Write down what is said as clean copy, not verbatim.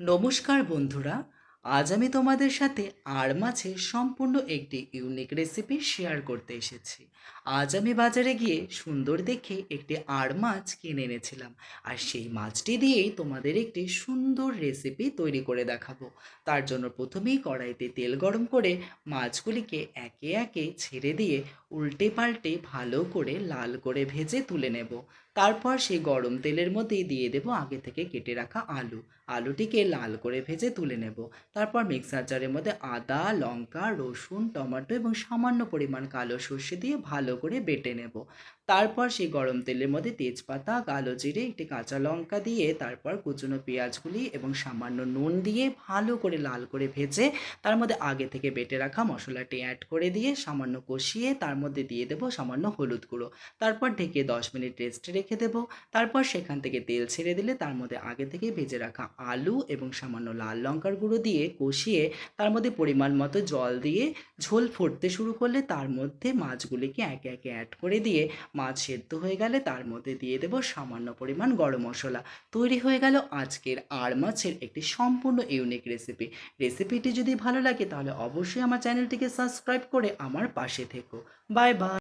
নমস্কার বন্ধুরা, আজ আমি তোমাদের সাথে আর মাছের সম্পূর্ণ একটি ইউনিক রেসিপি শেয়ার করতে এসেছি। আজ আমি বাজারে গিয়ে সুন্দর দেখে একটি আর মাছ কিনে এনেছিলাম, আর সেই মাছটি দিয়েই তোমাদের একটি সুন্দর রেসিপি তৈরি করে দেখাবো। তার জন্য প্রথমেই কড়াইতে তেল গরম করে মাছগুলিকে একে একে ছেড়ে দিয়ে উল্টে পাল্টে ভালো করে লাল করে ভেজে তুলে নেব। তারপর সেই গরম তেলের মধ্যেই দিয়ে দেব আগে থেকে কেটে রাখা আলুটিকে লাল করে ভেজে তুলে নেব। তারপর মিক্সার জারের মধ্যে আদা, লঙ্কা, রসুন, টমেটো এবং সামান্য পরিমাণ কালো সর্ষে দিয়ে ভালো করে বেটে নেব। তারপর সেই গরম তেলের মধ্যে তেজপাতা, কালো জিরে, একটি কাঁচা লঙ্কা দিয়ে তারপর কুচনো পেঁয়াজগুলি এবং সামান্য নুন দিয়ে ভালো করে লাল করে ভেজে তার মধ্যে আগে থেকে বেটে রাখা মশলাটি অ্যাড করে দিয়ে সামান্য কষিয়ে তার মধ্যে দিয়ে দেব সামান্য হলুদ গুঁড়ো। তারপর ঢেকে 10 মিনিট রেস্টে রেখে দেব। তারপর সেখান থেকে তেল ছেড়ে দিলে তার মধ্যে আগে থেকে ভেজে রাখা আলু এবং সামান্য লাল লঙ্কার গুঁড়ো দিয়ে কষিয়ে তার মধ্যে পরিমাণ মতো জল দিয়ে ঝোল ফুটতে শুরু করলে তার মধ্যে মাছগুলিকে একে একে অ্যাড করে দিয়ে মাছ সেদ্ধ হয়ে গেলে তার মধ্যে দিয়ে দেব সামান্য পরিমাণ গরম মশলা। তৈরি হয়ে গেল আজকের আর মাছের একটি সম্পূর্ণ ইউনিক রেসিপি। রেসিপিটি যদি ভালো লাগে তাহলে অবশ্যই আমার চ্যানেলটিকে সাবস্ক্রাইব করে আমার পাশে থেকো। Bye bye.